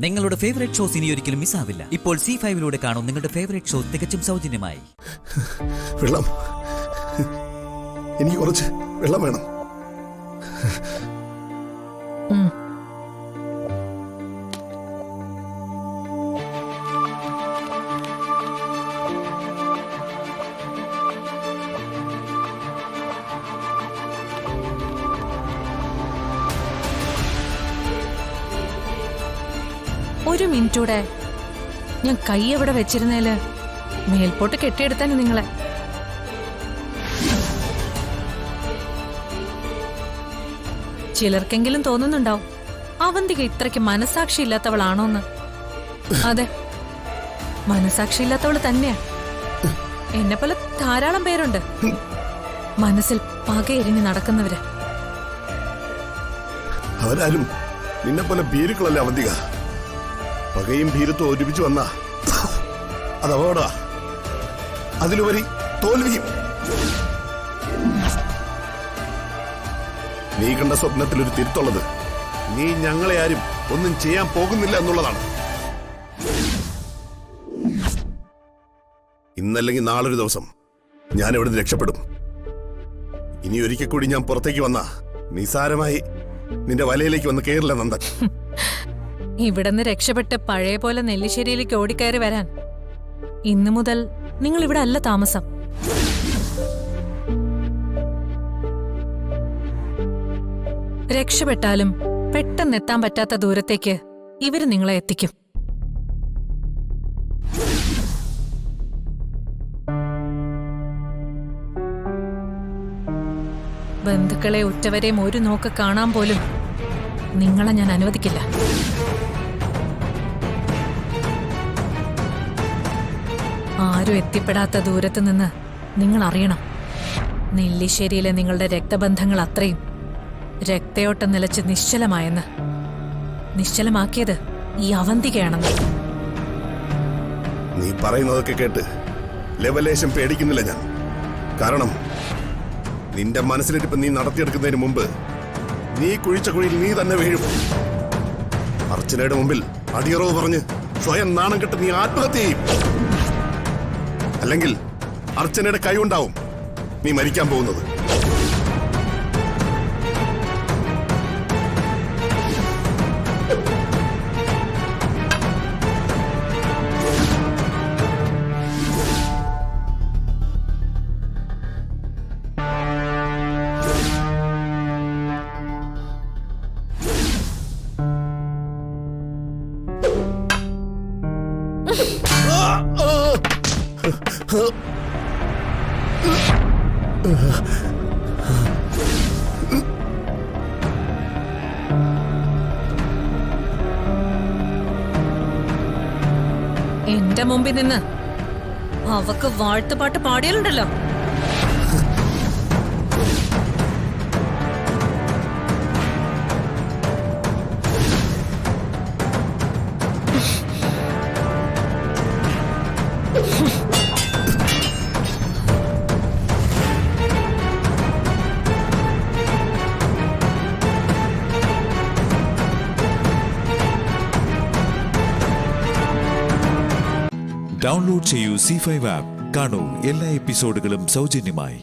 നിങ്ങളുടെ favourite shows ഇനി ഒരിക്കലും മിസ്സാവില്ല. ഇപ്പോൾ C5 കാണും നിങ്ങളുടെ ഫേവറേറ്റ് ഷോ തികച്ചും സൗജന്യമായി. വെള്ളം, എനിക്ക് കുറച്ച് വെള്ളം വേണം. ഒരു മിനിറ്റൂടെ ഞാൻ കൈ എവിടെ വെച്ചിരുന്നേല് മേൽപോട്ട് കെട്ടിയെടുത്താന് നിങ്ങളെ. ചിലർക്കെങ്കിലും തോന്നുന്നുണ്ടാവും അവന്തിക ഇത്രയ്ക്ക് മനസാക്ഷി ഇല്ലാത്തവളാണോന്ന്. അതെ, മനസാക്ഷി ഇല്ലാത്തവള് തന്നെയാ. എന്നെ പോലെ ധാരാളം പേരുണ്ട് മനസ്സിൽ പകയെരിഞ്ഞ് നടക്കുന്നവര്. അവരാരും നിന്നെ പോലെ ഭീരുക്കളല്ലേ അവന്തിക. പകയും ഭീരുത്വം ഒരുമിച്ച് വന്ന അതവോടാ, അതിലുപരി തോൽവിയും. നീ കണ്ട സ്വപ്നത്തിൽ ഒരു തിരുത്തുള്ളത് നീ ഞങ്ങളെ ആരും ഒന്നും ചെയ്യാൻ പോകുന്നില്ല എന്നുള്ളതാണ്. ഇന്നല്ലെങ്കിൽ നാളൊരു ദിവസം ഞാൻ എവിടുന്ന് രക്ഷപ്പെടും. ഇനി ഒരിക്കൽ കൂടി ഞാൻ പുറത്തേക്ക് വന്ന നിസാരമായി നിന്റെ വലയിലേക്ക് വന്ന് കേറില്ല നന്ദൻ. ഇവിടുന്ന് രക്ഷപ്പെട്ട് പഴയ പോലെ നെല്ലിശ്ശേരിയിലേക്ക് ഓടിക്കയറി വരാൻ ഇന്നു മുതൽ നിങ്ങൾ ഇവിടെ അല്ല താമസം. രക്ഷപ്പെട്ടാലും പെട്ടെന്നെത്താൻ പറ്റാത്ത ദൂരത്തേക്ക് ഇവര് നിങ്ങളെ എത്തിക്കും. ബന്ധുക്കളെ ഉറ്റവരെയും ഒരു നോക്ക് കാണാൻ പോലും നിങ്ങളെ ഞാൻ അനുവദിക്കില്ല. ആരും എത്തിപ്പെടാത്ത ദൂരത്ത് നിന്ന് നിങ്ങൾ അറിയണം, നെല്ലിശ്ശേരിയിലെ നിങ്ങളുടെ രക്തബന്ധങ്ങൾ അത്രയും രക്തയോട്ടം നിലച്ച് നിശ്ചലമായെന്ന്. നിശ്ചലമാക്കിയത് ഈ അവന്തികയാണെന്ന്. നീ പറയുന്നതൊക്കെ കേട്ട് ലെവലേശം പേടിക്കുന്നില്ല ഞാൻ. കാരണം നിന്റെ മനസ്സിലിരിപ്പ് നീ നടത്തിയെടുക്കുന്നതിന് മുമ്പ് നീ കുഴിച്ച കുഴിയിൽ നീ തന്നെ വീഴും. അർച്ചനയുടെ മുമ്പിൽ അടിയറവ് പറഞ്ഞ് സ്വയം നാണം കെട്ട് നീ ആത്മഹത്യ ചെയ്യും. അല്ലെങ്കിൽ അർച്ചനയുടെ കൈ കൊണ്ടാവും നീ മരിക്കാൻ പോകുന്നത്. എന്റെ മുമ്പിൽ നിന്ന് അവക്ക് വാഴ്ത്തുപാട്ട് പാടിയാലുണ്ടല്ലോ. ഡൗൺലോഡ് ചെയ്യൂ C5 ആപ്പ്. കാണൂ എല്ലാ എപ്പിസോഡുകളും സൗജന്യമായി.